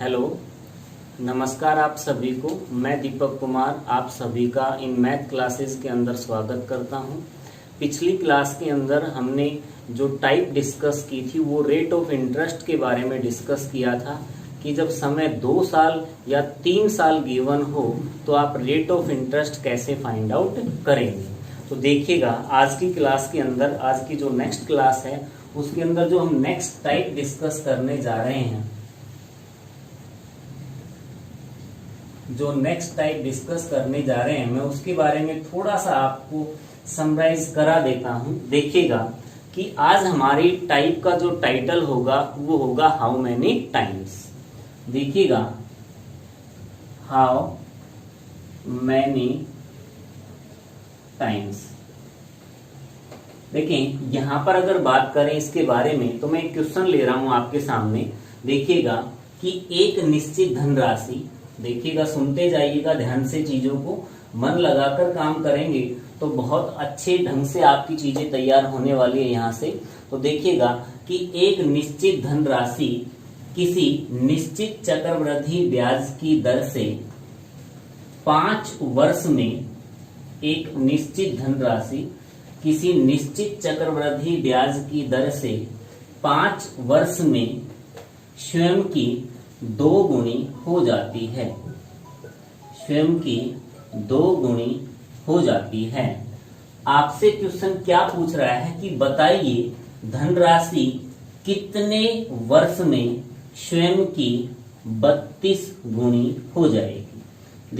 Hello, नमस्कार आप सभी को। मैं दीपक कुमार आप सभी का इन मैथ क्लासेस के अंदर स्वागत करता हूं। पिछली क्लास के अंदर हमने जो टाइप डिस्कस की थी वो रेट ऑफ इंटरेस्ट के बारे में डिस्कस किया था कि जब समय 2 साल या 3 साल गिवन हो तो आप रेट ऑफ इंटरेस्ट कैसे फाइंड आउट करेंगे। तो देखिएगा आज की क्लास के अंदर, आज की जो नेक्स्ट क्लास है उसके अंदर जो हम नेक्स्ट टाइप डिस्कस करने जा रहे हैं, मैं उसके बारे में थोड़ा सा आपको समराइज करा देता हूं। देखिएगा कि आज हमारी टाइप का जो टाइटल होगा वो होगा हाउ मैनी टाइम्स। देखिएगा हाउ मैनी टाइम्स। देखें यहां पर अगर बात करें इसके बारे में तो मैं एक क्वेश्चन ले रहा हूं आपके सामने। देखिएगा कि एक निश्चित धनराशि, देखिएगा सुनते जाइएगा ध्यान से, चीजों को मन लगाकर काम करेंगे तो बहुत अच्छे ढंग से आपकी चीजें तैयार होने वाली है यहाँ से। तो देखिएगा कि एक निश्चित धनराशि किसी निश्चित चक्रवृद्धि ब्याज की दर से 5 वर्ष में, एक निश्चित धनराशि किसी निश्चित चक्रवृद्धि ब्याज की दर से 5 वर्ष में स्वयं की 2 गुनी हो जाती है, स्वयं की 2 गुनी हो जाती है। आपसे क्वेश्चन क्या पूछ रहा है कि बताइए धनराशि कितने वर्ष में स्वयं की 32 गुनी हो जाएगी।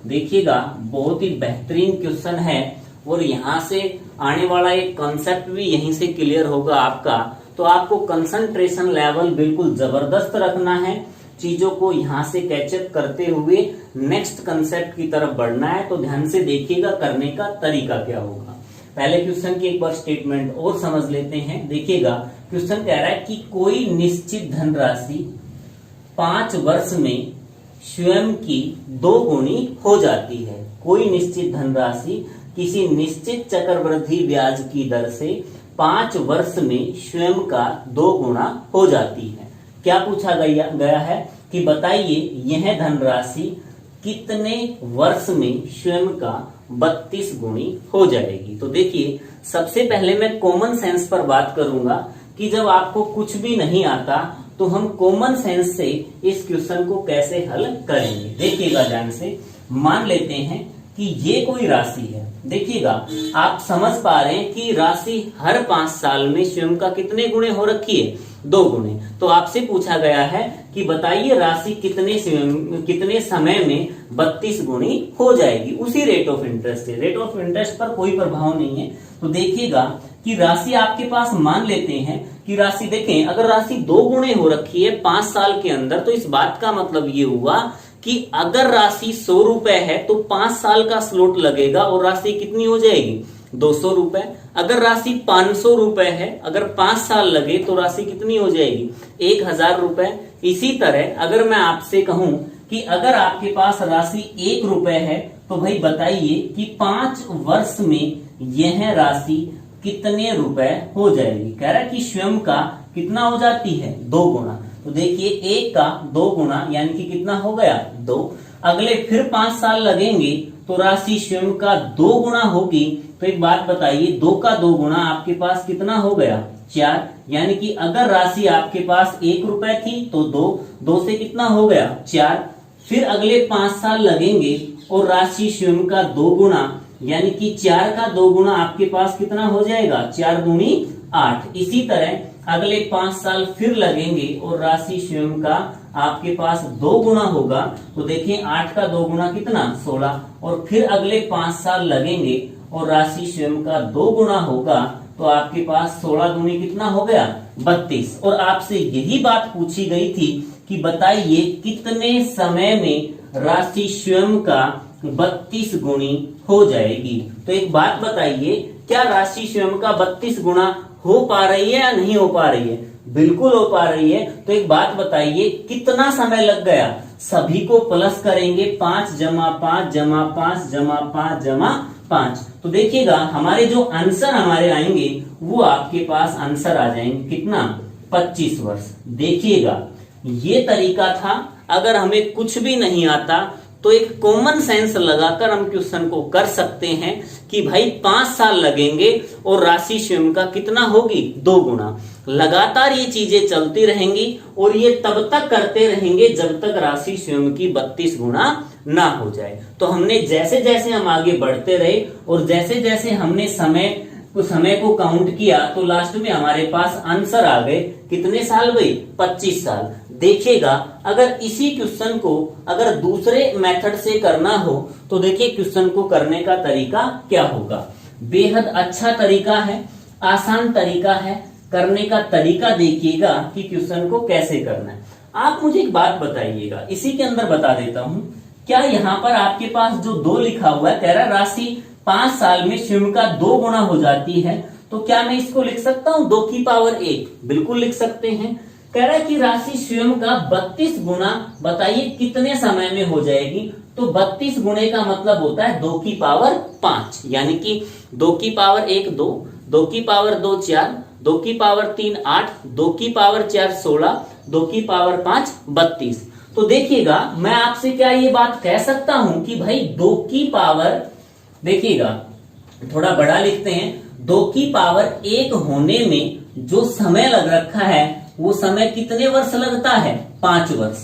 देखिएगा बहुत ही बेहतरीन क्वेश्चन है और यहाँ से आने वाला एक कॉन्सेप्ट भी यहीं से क्लियर होगा आपका। तो आपको कंसंट्रेशन लेवल बिल्कुल जबरदस्त रखना है, चीजों को यहाँ से कैचअप करते हुए नेक्स्ट कंसेप्ट की तरफ बढ़ना है। तो ध्यान से देखिएगा करने का तरीका क्या होगा। पहले क्वेश्चन की एक बार स्टेटमेंट और समझ लेते हैं। देखिएगा क्वेश्चन कह रहा है कि कोई निश्चित धनराशि 5 वर्ष में स्वयं की 2 गुनी हो जाती है। कोई निश्चित धनराशि किसी निश्चित चक्रवृद्धि ब्याज की दर से 5 वर्ष में स्वयं का 2 गुना हो जाती है। क्या पूछा गया है कि बताइए यह धनराशि कितने वर्ष में स्वयं का 32 गुनी हो जाएगी। तो देखिए सबसे पहले मैं कॉमन सेंस पर बात करूंगा कि जब आपको कुछ भी नहीं आता तो हम कॉमन सेंस से इस क्वेश्चन को कैसे हल करेंगे। देखिएगा ध्यान से, मान लेते हैं कि ये कोई राशि है। देखिएगा आप समझ पा रहे हैं कि राशि हर 5 साल में स्वयं का कितने गुणे हो रखी है, 2 गुणे। तो आपसे पूछा गया है कि बताइए राशि कितने समय में 32 गुणी हो जाएगी। उसी रेट ऑफ इंटरेस्ट है, रेट ऑफ इंटरेस्ट पर कोई प्रभाव नहीं है। तो देखिएगा कि राशि आपके पास, मान लेते हैं कि राशि, देखें अगर राशि 2 गुणे हो रखी है 5 साल के अंदर, तो इस बात का मतलब ये हुआ कि अगर राशि 100 रुपए है तो 5 साल का स्लॉट लगेगा और राशि कितनी हो जाएगी, 200 रुपए। अगर राशि 500 रुपए है, अगर 5 साल लगे तो राशि कितनी हो जाएगी, 1000 रुपए। इसी तरह अगर मैं आपसे कहूं कि अगर आपके पास राशि 1 रुपए है तो भाई बताइए कि 5 वर्ष में यह राशि कितने रुपए हो जाएगी। कह रहा है कि स्वयं का कितना हो जाती है, 2 गुना। तो देखिए 1 का 2 गुना यानी कि कितना हो गया, 2। अगले फिर 5 साल लगेंगे तो राशि स्वयं का 2 गुना होगी। तो एक बात बताइए 2 का 2 गुना आपके पास कितना हो गया, 4। यानी कि अगर राशि आपके पास 1 रुपए थी तो 2 से कितना हो गया, 4। फिर अगले 5 साल लगेंगे और राशि स्वयं का 2 गुना यानी कि 4 का 2 गुना आपके पास कितना हो जाएगा, 4 दूनी 8। इसी तरह अगले 5 साल फिर लगेंगे और राशि स्वयं का आपके पास 2 गुना होगा। तो देखिए 8 का 2 गुना कितना, 16। और फिर अगले 5 साल लगेंगे और राशि स्वयं का 2 गुना होगा तो आपके पास 16 दूनी कितना हो गया, 32। और आपसे यही बात पूछी गई थी कि बताइए कितने समय में राशि स्वयं का 32 गुनी हो जाएगी। तो एक बात बताइए, क्या राशि स्वयं का 32 गुना हो पा रही है या नहीं हो पा रही है, बिल्कुल हो पा रही है। तो एक बात बताइए कितना समय लग गया, सभी को प्लस करेंगे 5 जमा 5 जमा 5 जमा 5 जमा 5। तो देखिएगा हमारे जो आंसर हमारे आएंगे वो आपके पास आंसर आ जाएंगे कितना, 25 वर्ष। देखिएगा ये तरीका था। अगर हमें कुछ भी नहीं आता तो एक कॉमन सेंस लगाकर हम क्वेश्चन को कर सकते हैं कि भाई 5 साल लगेंगे और राशि स्वयं का कितना होगी 2 गुना। लगातार ये चीजें चलती रहेंगी और ये तब तक करते रहेंगे जब तक राशि स्वयं की 32 गुना ना हो जाए। तो हमने जैसे जैसे हम आगे बढ़ते रहे और जैसे जैसे हमने समय को काउंट किया तो लास्ट में हमारे पास आंसर आ गए कितने साल भाई 25 साल। देखिएगा अगर इसी क्वेश्चन को अगर दूसरे मेथड से करना हो तो देखिए क्वेश्चन को करने का तरीका क्या होगा। बेहद अच्छा तरीका है, आसान तरीका है, करने का तरीका देखिएगा कि क्वेश्चन को कैसे करना है। आप मुझे एक बात बताइएगा, इसी के अंदर बता देता हूं, क्या यहाँ पर आपके पास जो 2 लिखा हुआ है कह रहा राशि 5 साल में स्वयं का 2 गुना हो जाती है, तो क्या मैं इसको लिख सकता हूं 2 की पावर 1? बिल्कुल लिख सकते हैं। कह रहा है कि राशि स्वयं का 32 गुना बताइए कितने समय में हो जाएगी, तो 32 गुणे का मतलब होता है 2 की पावर 5, यानी कि 2 की पावर 1 2, 2 की पावर 2 4, 2 की पावर 3 8, 2 की पावर 4 16, 2 की पावर 5 32। तो देखिएगा मैं आपसे क्या ये बात कह सकता हूं कि भाई 2 की पावर, देखिएगा थोड़ा बड़ा लिखते हैं, 2 की पावर 1 होने में जो समय लग रखा है वो समय कितने वर्ष लगता है 5 वर्ष।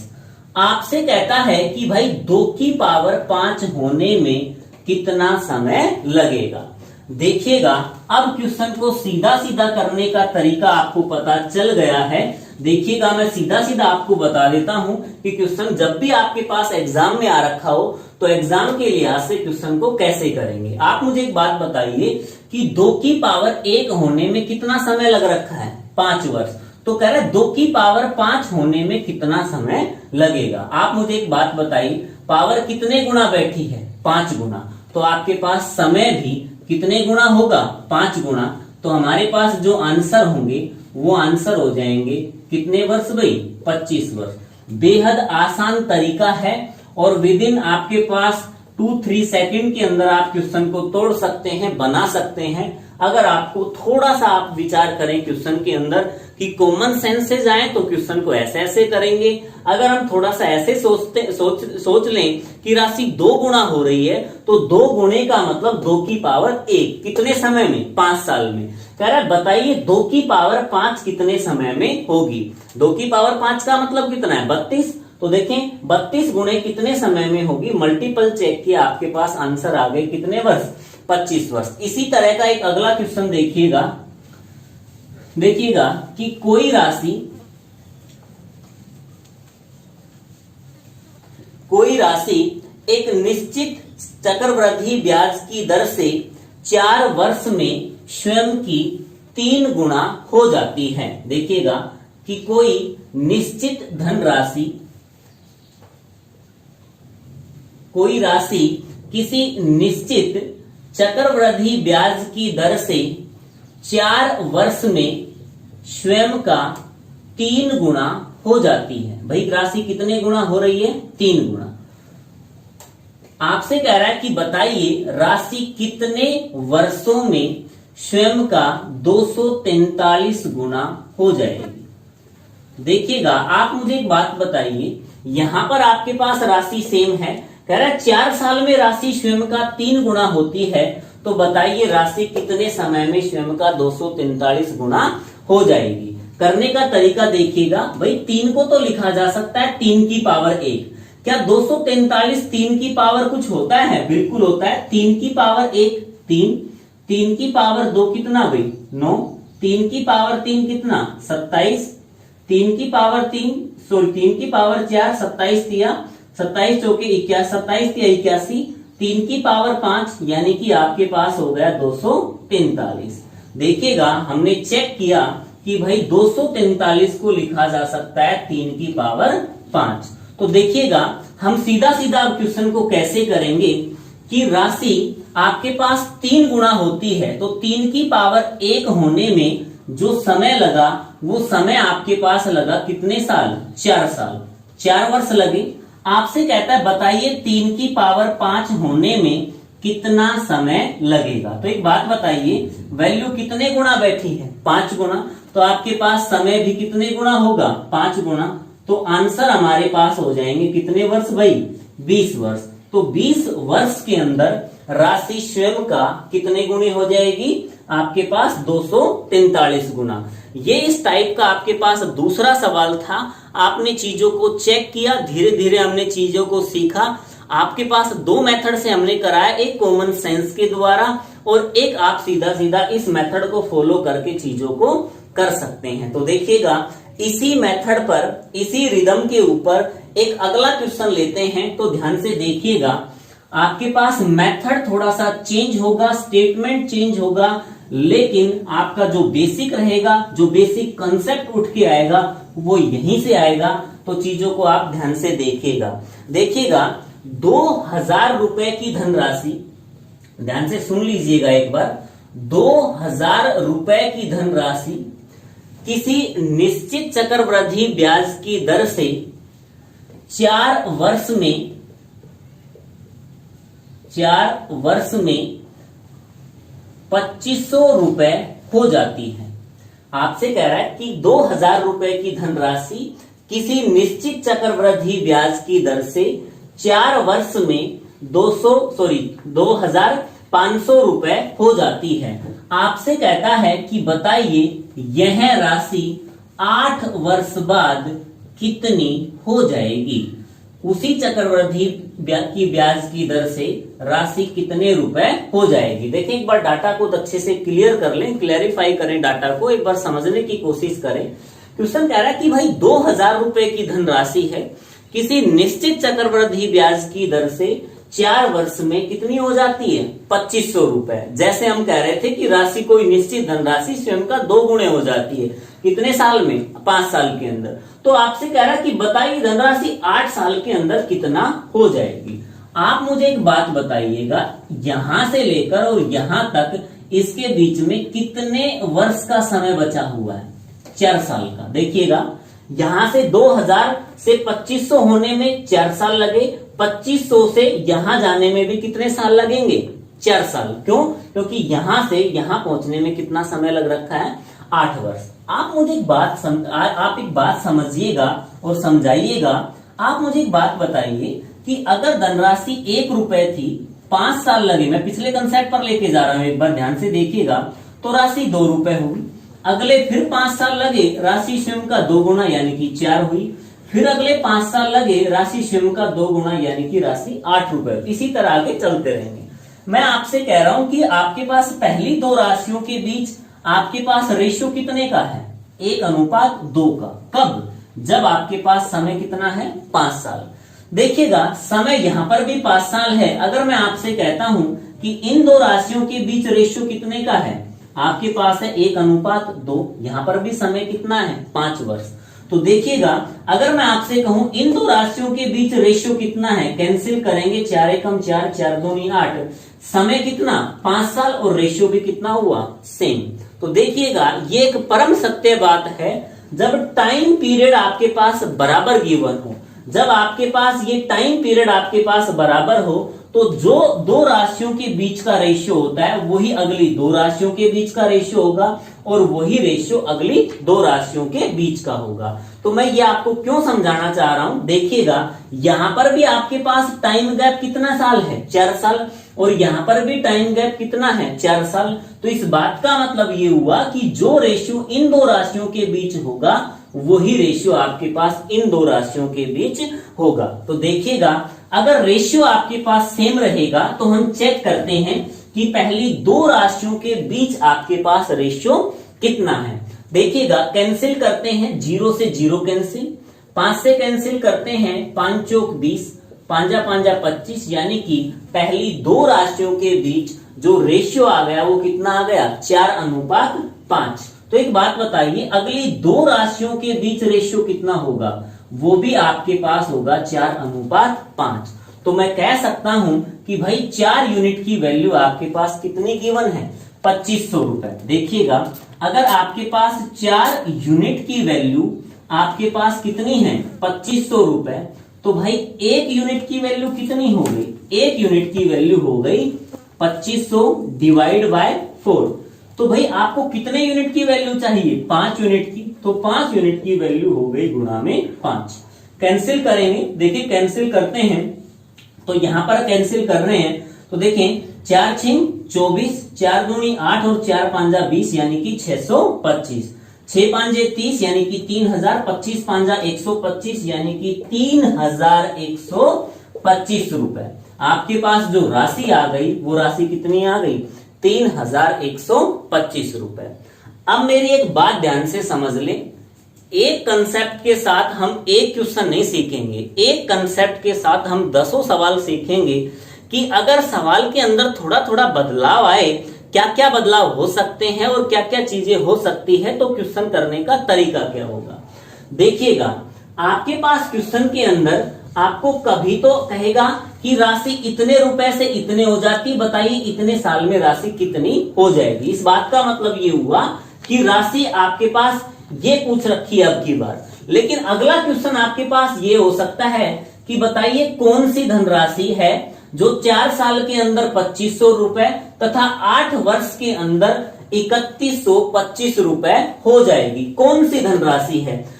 आपसे कहता है कि भाई 2 की पावर 5 होने में कितना समय लगेगा। देखिएगा अब क्वेश्चन को सीधा सीधा करने का तरीका आपको पता चल गया है। देखिएगा मैं सीधा सीधा आपको बता देता हूं कि क्वेश्चन जब भी आपके पास एग्जाम में आ रखा हो तो एग्जाम के लिहाज से क्वेश्चन को कैसे करेंगे। आप मुझे एक बात बताइए कि 2 की पावर 1 होने में कितना समय लग रखा है 5 वर्ष, तो कह रहे 2 की पावर 5 होने में कितना समय लगेगा। आप मुझे एक बात बताइए, पावर कितने गुना बैठी है 5 गुना, तो आपके पास समय भी कितने गुना होगा 5 गुना। तो हमारे पास जो आंसर होंगे वो आंसर हो जाएंगे कितने वर्ष भाई 25 वर्ष। बेहद आसान तरीका है और विद इन आपके पास 2-3 सेकंड के अंदर आप क्वेश्चन को तोड़ सकते हैं, बना सकते हैं। अगर आपको थोड़ा सा आप विचार करें क्वेश्चन के अंदर कि कॉमन सेंस से जाएं तो क्वेश्चन को ऐसे ऐसे करेंगे। अगर हम थोड़ा सा ऐसे सोच लें कि राशि 2 गुना हो रही है तो 2 गुणे का मतलब 2 की पावर 1 कितने समय में 5 साल में। कह रहा है बताइए 2 की पावर 5 कितने समय में होगी। 2 की पावर 5 का मतलब कितना है 32, तो देखें 32 गुणे कितने समय में होगी, मल्टीपल चेक किया आपके पास आंसर आ गए कितने वर्ष 25 वर्ष। इसी तरह का एक अगला क्वेश्चन देखिएगा कि कोई राशि एक निश्चित चक्रवृद्धि ब्याज की दर से 4 वर्ष में स्वयं की 3 गुना हो जाती है। देखिएगा कि कोई निश्चित धनराशि, कोई राशि किसी निश्चित चक्रवृद्धि ब्याज की दर से 4 वर्ष में स्वयं का 3 गुना हो जाती है। भाई राशि कितने गुना हो रही है 3 गुना। आपसे कह रहा है कि बताइए राशि कितने वर्षों में स्वयं का 243 गुना हो जाएगी। देखिएगा आप मुझे एक बात बताइए, यहां पर आपके पास राशि सेम है, कह रहा है 4 साल में राशि स्वयं का 3 गुना होती है, तो बताइए राशि कितने समय में स्वयं का 243 गुना हो जाएगी। करने का तरीका देखिएगा, भाई 3 को तो लिखा जा सकता है 3 की पावर 1। क्या 243 3 की पावर कुछ होता है? बिल्कुल होता है। 3 की पावर 1 3, 3 की पावर 2 कितना भाई 9, 3 की पावर 3 कितना 27, 3 की पावर 3 की पावर 4 27 दिया, 27 चौके 81, 27 दिया 81, 3 की पावर 5 यानी कि आपके पास हो गया 243। देखिएगा हमने चेक किया कि भाई 243 को लिखा जा सकता है 3 की पावर 5। तो देखिएगा हम सीधा सीधा क्वेश्चन को कैसे करेंगे कि राशि आपके पास 3 गुना होती है तो 3 की पावर 1 होने में जो समय लगा वो समय आपके पास लगा कितने साल 4 साल, 4 वर्ष लगे। आपसे कहता है बताइए 3 की पावर 5 होने में कितना समय लगेगा। तो एक बात बताइए वैल्यू कितने गुना बैठी है 5 गुना, तो आपके पास समय भी कितने गुना होगा 5 गुना। तो आंसर हमारे पास हो जाएंगे कितने वर्ष भाई, 20 वर्ष। तो 20 वर्ष के अंदर राशि स्वयं का कितने गुनी हो जाएगी, आपके पास 243 गुना। ये इस टाइप का आपके पास दूसरा सवाल था। आपने चीजों को चेक किया, धीरे धीरे हमने चीजों को सीखा। आपके पास दो मेथड से हमने कराया, एक कॉमन सेंस के द्वारा और एक आप सीधा सीधा इस मेथड को फॉलो करके चीजों को कर सकते हैं। तो देखिएगा इसी मेथड पर, इसी रिदम के ऊपर एक अगला क्वेश्चन लेते हैं। तो ध्यान से देखिएगा, आपके पास मेथड थोड़ा सा चेंज होगा, स्टेटमेंट चेंज होगा, लेकिन आपका जो बेसिक रहेगा, जो बेसिक कंसेप्ट उठ के आएगा वो यहीं से आएगा। तो चीजों को आप ध्यान से देखिएगा। देखिएगा 2000 रुपए की धनराशि, ध्यान से सुन लीजिएगा एक बार, 2000 रुपए की धनराशि किसी निश्चित चक्रवृद्धि ब्याज की दर से 4 वर्ष में 2500 रुपए हो जाती है। आपसे कह रहा है कि 2000 रुपए की धनराशि किसी निश्चित चक्रवृद्धि ब्याज की दर से 4 वर्ष में 2500 रुपए हो जाती है। आपसे कहता है कि बताइए यह राशि 8 वर्ष बाद कितनी हो जाएगी। उसी चक्रवृद्धि की ब्याज की दर से राशि कितने रुपए हो जाएगी। देखिए एक बार डाटा को अच्छे से क्लियर कर लें, क्लैरिफाई करें डाटा को, एक बार समझने की कोशिश करें। क्वेश्चन कह रहा है कि भाई 2000 रुपए की धनराशि है, किसी निश्चित चक्रवृद्धि ब्याज की दर से 4 वर्ष में कितनी हो जाती है, 2500 रुपए। जैसे हम कह रहे थे कि राशि कोई निश्चित धनराशि स्वयं का 2 गुणे हो जाती है, कितने साल में, 5 साल के अंदर। तो आपसे कह रहा है कि बताइए धनराशि 8 साल के अंदर कितना हो जाएगी। आप मुझे एक बात बताइएगा, यहां से लेकर और यहां तक इसके बीच में कितने वर्ष का समय बचा हुआ है, 4 साल का। देखिएगा यहां से 2000 से 2500 होने में 4 साल लगे, 2500 से यहां जाने में भी कितने साल लगेंगे, 4 साल। क्यों? क्योंकि यहां से यहां पहुंचने में कितना समय लग रखा है, 8 वर्ष। आप मुझे एक बात समझिएगा और समझाइएगा। आप मुझे एक बात बताइए कि अगर धनराशि 1 रुपए थी, 5 साल लगे, मैं पिछले कंसेप्ट पर लेके जा रहा हूं, एक बार ध्यान से देखिएगा, तो राशि 2 रुपए हुई। अगले फिर 5 साल लगे, राशि स्वयं का 2 गुना यानी कि 4 हुई। फिर अगले 5 साल लगे, राशि स्वयं का 2 गुना यानी कि राशि 8 रुपए। इसी तरह आगे चलते रहेंगे। मैं आपसे कह रहा हूं कि आपके पास पहली 2 राशियों के बीच आपके पास रेशियो कितने का है, 1:2 का। कब? जब आपके पास समय कितना है, 5 साल। देखिएगा समय यहां पर भी 5 साल है। अगर मैं आपसे कहता हूं कि इन 2 राशियों के बीच रेशियो कितने का है, आपके पास है 1:2, यहां पर भी समय कितना है, 5 वर्ष। तो देखिएगा अगर मैं आपसे कहूं इन 2 राशियों के बीच रेशियो कितना है, कैंसिल करेंगे, 4 एकम 4, 4 दूनी 8, समय कितना, 5 साल, और रेशियो भी कितना हुआ, सेम। तो देखिएगा ये एक परम सत्य बात है, जब टाइम पीरियड आपके पास बराबर गिवन हो, जब आपके पास ये टाइम पीरियड आपके पास बराबर हो, तो जो 2 राशियों के बीच का रेशियो होता है वही अगली 2 राशियों के बीच का रेशियो होगा, और वही रेशियो अगली 2 राशियों के बीच का होगा। तो मैं ये आपको क्यों समझाना चाह रहा हूं, देखिएगा यहां पर भी आपके पास टाइम गैप कितना साल है, 4 साल, और यहां पर भी टाइम गैप कितना है, 4 साल। तो इस बात का मतलब ये हुआ कि जो रेशियो इन 2 राशियों के बीच होगा वही रेशियो आपके पास इन 2 राशियों के बीच होगा। तो देखिएगा अगर रेशियो आपके पास सेम रहेगा तो हम चेक करते हैं कि पहली 2 राशियों के बीच आपके पास रेशियो कितना है। देखिएगा कैंसिल करते हैं, 0 से 0 कैंसिल, 5 से कैंसिल करते हैं, 5 चौक 20, 5 5 25, यानी कि पहली 2 राशियों के बीच जो रेशियो आ गया वो कितना आ गया, 4:5। तो एक बात बताइए, अगली 2 राशियों के बीच रेशियो कितना होगा, वो भी आपके पास होगा 4:5। तो मैं कह सकता हूं कि भाई 4 यूनिट की वैल्यू आपके पास कितनी गिवन है, 2500 रुपए। देखिएगा अगर आपके पास 4 यूनिट की वैल्यू आपके पास कितनी है, 2500 रुपए, तो भाई 1 यूनिट की वैल्यू कितनी हो गई, 1 यूनिट की वैल्यू हो गई 2500 डिवाइड बाय 4। तो भाई आपको कितने यूनिट की वैल्यू चाहिए, 5 यूनिट की। तो 5 यूनिट की वैल्यू हो गई गुणा में 5। कैंसिल करेंगे, देखिए कैंसिल करते हैं तो यहां पर कैंसिल कर रहे हैं तो देखें 4 6 24, 4 दूनी 8 और 4 5 20 यानी कि 625, 6 5 30 यानी कि 3000, 25 5 125 यानी कि 3125 रुपए। आपके पास जो राशि आ गई वो राशि कितनी आ गई? 3125 रुपए। अब मेरी एक बात ध्यान से समझ लें, एक कंसेप्ट के साथ हम एक क्वेश्चन नहीं सीखेंगे, एक कंसेप्ट के साथ हम 10 सवाल सीखेंगे कि अगर सवाल के अंदर थोड़ा थोड़ा बदलाव आए, क्या क्या बदलाव हो सकते हैं और क्या क्या चीजें हो सकती है, तो क्वेश्चन करने का तरीका क्या होगा। देखिएगा आपके पास क्वेश्चन के अंदर आपको कभी तो कहेगा कि राशि इतने रुपए से इतने हो जाती, बताइए इतने साल में राशि कितनी हो जाएगी। इस बात का मतलब ये हुआ कि राशि आपके पास ये पूछ रखी है अब की बार। लेकिन अगला क्वेश्चन आपके पास ये हो सकता है कि बताइए कौन सी धनराशि है जो 4 साल के अंदर 2500 रुपए तथा 8 वर्ष के अंदर 3125 रुपए हो जाएगी। कौन सी धनराशि है?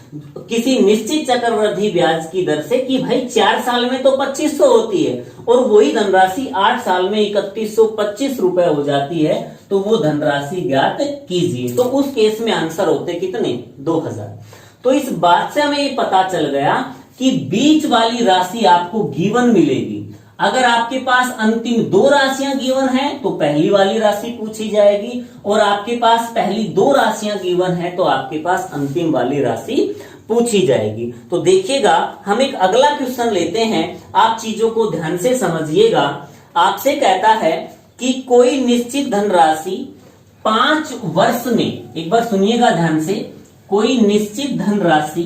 किसी निश्चित चक्रवृद्धि ब्याज की दर से कि भाई 4 साल में तो 2500 होती है और वही धनराशि 8 साल में 3125 रुपए हो जाती है, तो वो धनराशि ज्ञात कीजिए। तो उस केस में आंसर होते कितने? 2000। तो इस बात से हमें ये पता चल गया कि बीच वाली राशि आपको गिवन मिलेगी। अगर आपके पास अंतिम 2 राशियां गिवन है तो पहली वाली राशि पूछी जाएगी, और आपके पास पहली 2 राशियां गिवन है तो आपके पास अंतिम वाली राशि पूछी जाएगी। तो देखिएगा हम एक अगला क्वेश्चन लेते हैं, आप चीजों को ध्यान से समझिएगा। आपसे कहता है कि कोई निश्चित धनराशि 5 वर्ष में, एक बार सुनिएगा ध्यान से, कोई निश्चित धनराशि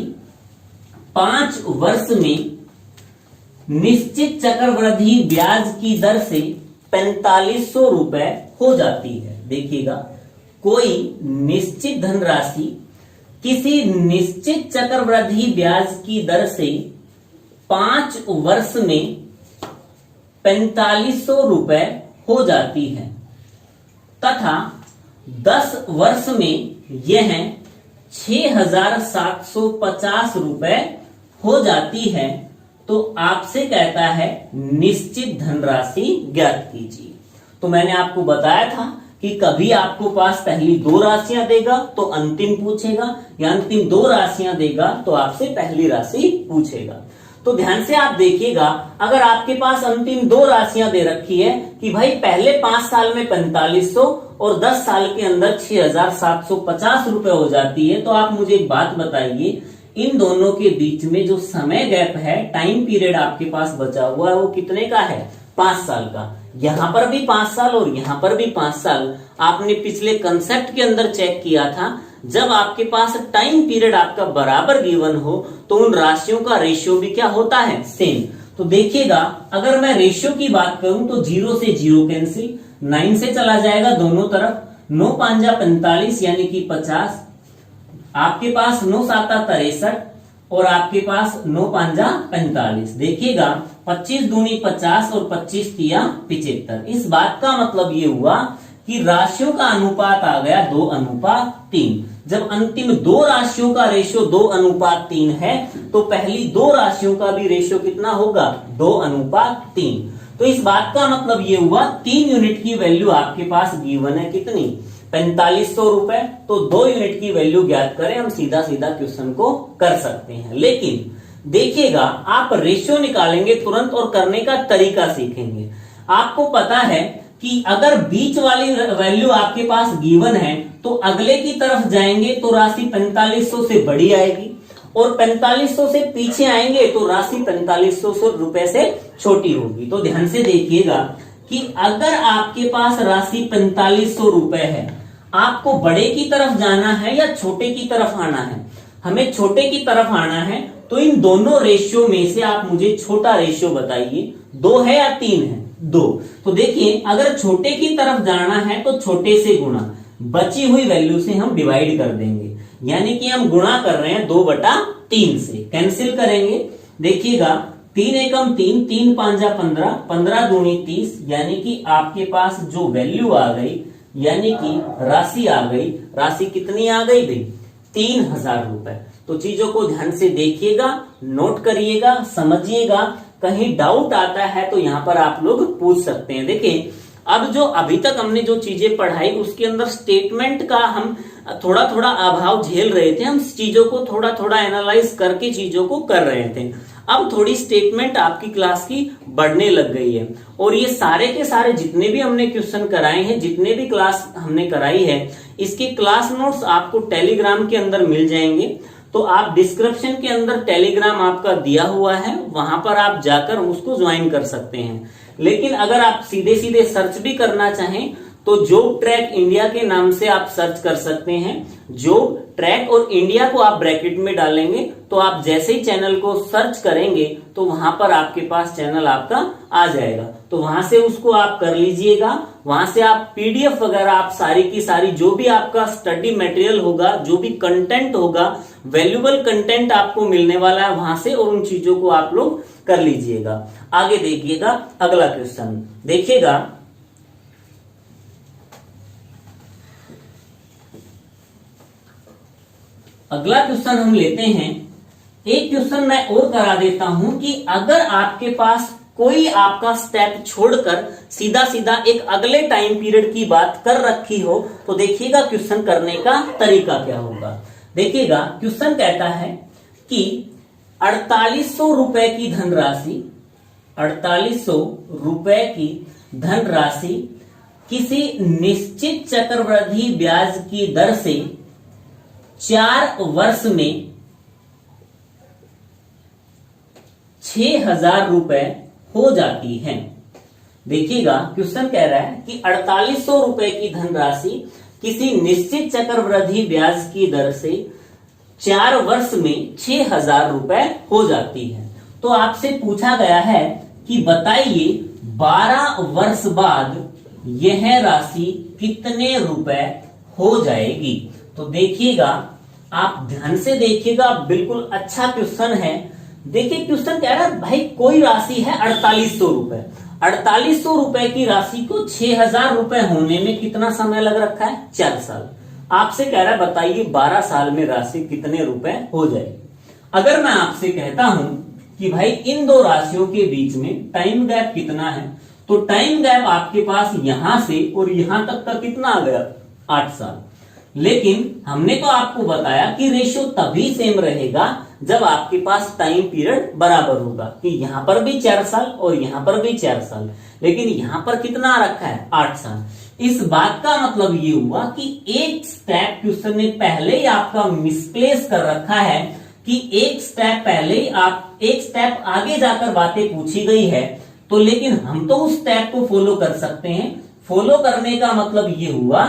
5 वर्ष में निश्चित चक्रवृद्धि ब्याज की दर से 4500 रुपए हो जाती है। देखिएगा कोई निश्चित धनराशि किसी निश्चित चक्रवृद्धि ब्याज की दर से 5 वर्ष में 4500 रुपए हो जाती है तथा 10 वर्ष में यह 6750 रुपए हो जाती है, तो आपसे कहता है निश्चित धनराशि ज्ञात कीजिए। तो मैंने आपको बताया था कि कभी आपको पास पहली 2 राशियां देगा तो अंतिम पूछेगा, या अंतिम 2 राशियां देगा तो आपसे पहली राशि पूछेगा। तो ध्यान से आप देखिएगा, अगर आपके पास अंतिम 2 राशियां दे रखी है कि भाई पहले 5 साल में 4500 और 10 साल के अंदर 6750 रुपए हो जाती है, तो आप मुझे एक बात बताइए, इन दोनों के बीच में जो समय गैप है, टाइम पीरियड आपके पास बचा हुआ है, वो कितने का है? 5 साल का। यहां पर भी 5 साल और यहां पर भी 5 साल। आपने पिछले कंसेप्ट के अंदर चेक किया था, जब आपके पास टाइम पीरियड आपका बराबर गिवन हो तो उन राशियों का रेशियो भी क्या होता है? सेम। तो देखिएगा अगर मैं रेशियो की बात करूं तो 0 से 0 कैंसिल, 9 से चला जाएगा दोनों तरफ, 9 5 45 यानी कि 50, आपके पास 9 7 63 और आपके पास 9 5 45। देखिएगा 25 दूनी 50 और 25 तिया 75। इस बात का मतलब ये हुआ कि राशियों का अनुपात आ गया 2:3। जब अंतिम 2 राशियों का रेशियो 2:3 है तो पहली 2 राशियों का भी रेशियो कितना होगा? 2:3। तो इस बात का मतलब ये हुआ 3 यूनिट की वैल्यू आपके पास गिवन है कितनी? 4500 रुपए। तो 2 यूनिट की वैल्यू ज्ञात करें, हम सीधा सीधा क्वेश्चन को कर सकते हैं। लेकिन देखिएगा आप रेशियो निकालेंगे तुरंत और करने का तरीका सीखेंगे। आपको पता है कि अगर बीच वाली वैल्यू आपके पास गिवन है तो अगले की तरफ जाएंगे तो राशि 4500 से बड़ी आएगी, और 4500 से पीछे आएंगे तो राशि 4500 रुपए से छोटी होगी। तो ध्यान से देखिएगा कि अगर आपके पास राशि 4500 रुपए है, आपको बड़े की तरफ जाना है या छोटे की तरफ आना है? हमें छोटे की तरफ आना है, तो इन दोनों रेशियो में से आप मुझे छोटा रेशियो बताइए, 2 है या 3 है? 2। तो देखिए अगर छोटे की तरफ जाना है तो छोटे से गुणा, बची हुई वैल्यू से हम डिवाइड कर देंगे, यानी कि हम गुणा कर रहे हैं 2/3 से। कैंसिल करेंगे, देखिएगा 3 एकम 3, 3 5 15, 15 दूनी 30, यानी कि आपके पास जो वैल्यू आ गई, यानी कि राशि आ गई, राशि कितनी आ गई भाई? 3,000 रुपए। तो चीजों को ध्यान से देखिएगा, नोट करिएगा, समझिएगा। कहीं डाउट आता है तो यहाँ पर आप लोग पूछ सकते हैं। देखिए, अब जो अभी तक हमने जो चीजें पढ़ाई उसके अंदर स्टेटमेंट का हम थोड़ा थोड़ा अभाव झेल रहे थे। हम चीजों को थोड़ा थोड़ा एनालाइज करके चीजों को कर रहे थे। अब थोड़ी स्टेटमेंट आपकी क्लास की बढ़ने लग गई है, और ये सारे के सारे जितने भी हमने क्वेश्चन कराए हैं, जितने भी क्लास हमने कराई है, इसके क्लास नोट्स आपको टेलीग्राम के अंदर मिल जाएंगे। तो आप डिस्क्रिप्शन के अंदर टेलीग्राम आपका दिया हुआ है, वहां पर आप जाकर उसको ज्वाइन कर सकते हैं। लेकिन अगर आप सीधे सीधे सर्च भी करना चाहें तो जॉब ट्रैक इंडिया के नाम से आप सर्च कर सकते हैं। जॉब ट्रैक और इंडिया को आप ब्रैकेट में डालेंगे तो आप जैसे ही चैनल को सर्च करेंगे तो वहां पर आपके पास चैनल आपका आ जाएगा। तो वहां से उसको आप कर लीजिएगा। वहां से आप पीडीएफ वगैरह आप सारी की सारी जो भी आपका स्टडी मटेरियल होगा, जो भी कंटेंट होगा, वैल्यूएबल कंटेंट आपको मिलने वाला है वहां से, और उन चीजों को आप लोग कर लीजिएगा। आगे देखिएगा अगला क्वेश्चन। देखिएगा अगला क्वेश्चन हम लेते हैं। एक क्वेश्चन मैं और करा देता हूं कि अगर आपके पास कोई आपका स्टेप छोड़कर सीधा सीधा एक अगले टाइम पीरियड की बात कर रखी हो तो देखिएगा क्वेश्चन करने का तरीका क्या होगा। देखिएगा क्वेश्चन कहता है कि 4800 रुपए की धनराशि, 4800 रुपए की धनराशि किसी निश्चित चक्रवृद्धि ब्याज की दर से 4 वर्ष में 6,000 रुपए हो जाती है। देखिएगा क्वेश्चन कह रहा है कि 4800 रुपए की धनराशि किसी निश्चित चक्रवृद्धि ब्याज की दर से 4 वर्ष में 6,000 रुपए हो जाती है। तो आपसे पूछा गया है कि बताइए 12 वर्ष बाद यह राशि कितने रुपए हो जाएगी। तो देखिएगा, आप ध्यान से देखिएगा, बिल्कुल अच्छा क्वेश्चन है। देखिए क्वेश्चन कह रहा है भाई कोई राशि है 4800 रुपए, 4800 रुपए की राशि को 6,000 रुपए होने में कितना समय लग रखा है? 4 साल। आपसे कह रहा है बताइए 12 साल में राशि कितने रुपए हो जाएगी। अगर मैं आपसे कहता हूं कि भाई इन दो राशियों के बीच में टाइम गैप कितना है, तो टाइम गैप आपके पास यहां से और यहां तक का कितना आ गया? 8 साल। लेकिन हमने तो आपको बताया कि रेशियो तभी सेम रहेगा जब आपके पास टाइम पीरियड बराबर होगा, कि यहां पर भी 4 साल और यहां पर भी 4 साल, लेकिन यहां पर कितना रखा है? 8 साल। इस बात का मतलब ये हुआ कि एक स्टेप क्वेश्चन ने पहले ही आपका मिसप्लेस कर रखा है, कि एक स्टेप पहले ही आप एक स्टेप आगे जाकर बातें पूछी गई है, तो लेकिन हम तो उस स्टेप को फॉलो कर सकते हैं। फॉलो करने का मतलब ये हुआ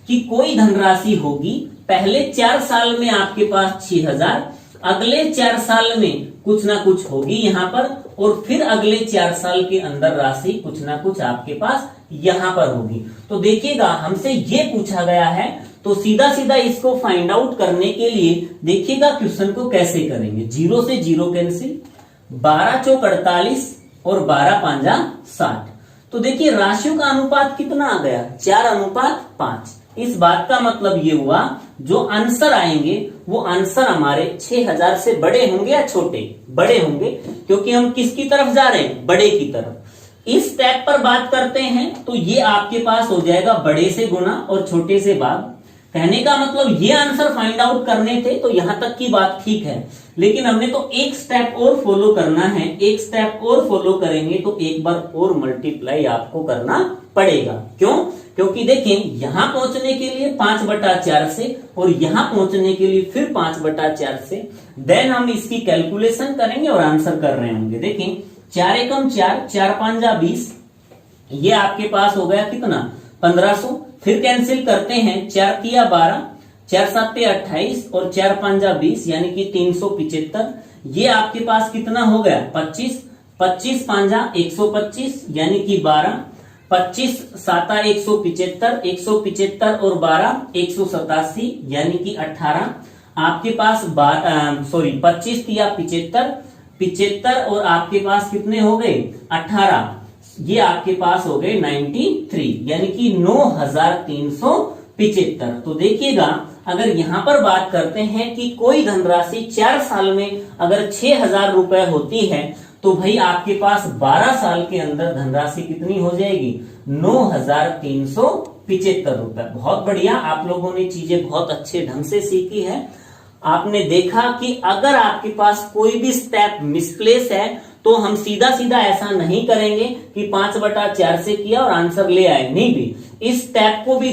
कि कोई धनराशि होगी, पहले 4 साल में आपके पास 6,000, अगले 4 साल में कुछ ना कुछ होगी यहां पर, और फिर अगले 4 साल के अंदर राशि कुछ ना कुछ आपके पास यहां पर होगी। तो देखिएगा हमसे ये पूछा गया है, तो सीधा सीधा इसको फाइंड आउट करने के लिए देखिएगा क्वेश्चन को कैसे करेंगे। 0 से 0 कैंसिल, 12 चौक 48 और 12 पांजा 60। तो देखिए राशियों का अनुपात कितना आ गया? 4:5। इस बात का मतलब ये हुआ जो आंसर आएंगे वो आंसर हमारे 6,000 से बड़े होंगे या छोटे? बड़े होंगे, क्योंकि हम किसकी तरफ जा रहे हैं? बड़े की तरफ। इस स्टेप पर बात करते हैं तो ये आपके पास हो जाएगा बड़े से गुना और छोटे से भाग। कहने का मतलब ये आंसर फाइंड आउट करने थे, तो यहां तक की बात ठीक है, लेकिन हमने तो एक स्टेप और फॉलो करना है। एक स्टेप और फॉलो करेंगे तो एक बार और मल्टीप्लाई आपको करना पड़ेगा। क्यों? क्योंकि देखें यहां पहुंचने के लिए 5/4 से और यहां पहुंचने के लिए फिर 5/4 से, देन हम इसकी कैलकुलेशन करेंगे और आंसर कर रहे होंगे। देखें 4 एकम 4, 4 पांजा 20, ये आपके पास हो गया कितना? 1500। फिर कैंसिल करते हैं, 4 तिया 12, 4 7 28 और 4 पांजा 20 यानी कि 375। ये आपके पास कितना हो गया? 25, 25 पांजा 125 यानी कि 12, 25 7 175, 175 और 12 187 यानी कि 18। आपके पास 25 तिया 75, 75 और आपके पास कितने हो गए? 18। ये आपके पास हो गए 93 यानी कि 9,375। तो देखिएगा अगर यहाँ पर बात करते हैं कि कोई धनराशि 4 साल में अगर 6,000 रुपए होती है, तो भाई आपके पास 12 साल के अंदर धनराशि कितनी हो जाएगी? 9,375 रुपए। बहुत बढ़िया, आप लोगों ने चीजें बहुत अच्छे ढंग से सीखी है। आपने देखा कि अगर आपके पास कोई भी स्टेप मिसप्लेस है तो हम सीधा सीधा ऐसा नहीं करेंगे कि 5/4 से किया और आंसर ले आए, नहीं भी। इस स्टेप को भी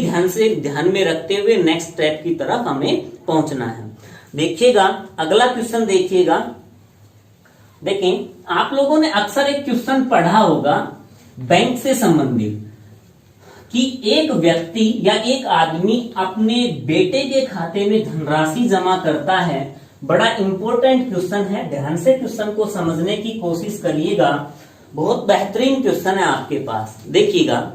ध्यान में रखते हुए नेक्स्ट स्टेप की तरफ हमें पहुंचना है। देखिएगा अगला क्वेश्चन, देखिएगा। देखें, आप लोगों ने अक्सर एक क्वेश्चन पढ़ा होगा बैंक से संबंधित कि एक व्यक्ति या एक आदमी अपने बेटे के खाते में धनराशि जमा करता है। बड़ा इंपॉर्टेंट क्वेश्चन है, ध्यान से क्वेश्चन को समझने की कोशिश करिएगा। बहुत बेहतरीन क्वेश्चन है आपके पास। देखिएगा,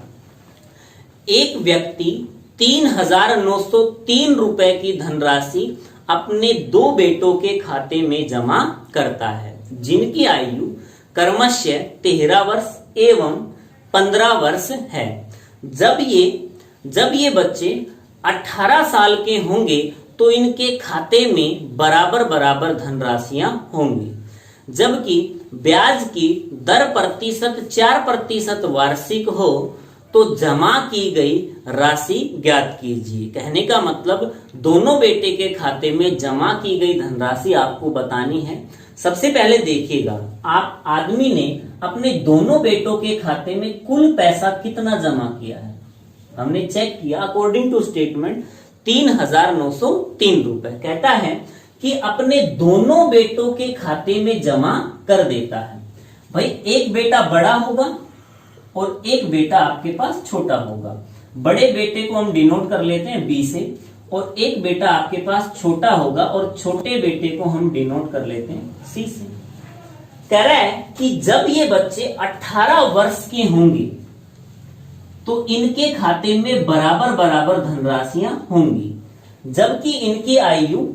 एक व्यक्ति 3,903 रुपए की धनराशि अपने 2 बेटों के खाते में जमा करता है, जिनकी आयु क्रमशः 13 वर्ष एवं 15 वर्ष है। जब ये बच्चे 18 साल के होंगे तो इनके खाते में बराबर बराबर धनराशियां होंगी, जबकि ब्याज की दर प्रतिशत 4% वार्षिक हो तो जमा की गई राशि ज्ञात कीजिए। कहने का मतलब दोनों बेटे के खाते में जमा की गई धनराशि आपको बतानी है। सबसे पहले देखिएगा, आप आदमी ने अपने दोनों बेटों के खाते में कुल पैसा कितना जमा किया है। हमने चेक किया, अकॉर्डिंग टू स्टेटमेंट 3,903 रुपए। कहता है कि अपने दोनों बेटों के खाते में जमा कर देता है। भाई एक बेटा बड़ा होगा और एक बेटा आपके पास छोटा होगा। बड़े बेटे को हम डिनोट कर लेते हैं B से, और एक बेटा आपके पास छोटा होगा और छोटे बेटे को हम डिनोट कर लेते हैं C से। कह रहा है कि जब ये बच्चे 18 वर्ष के होंगे तो इनके खाते में बराबर बराबर धनराशियां होंगी, जबकि इनकी आयु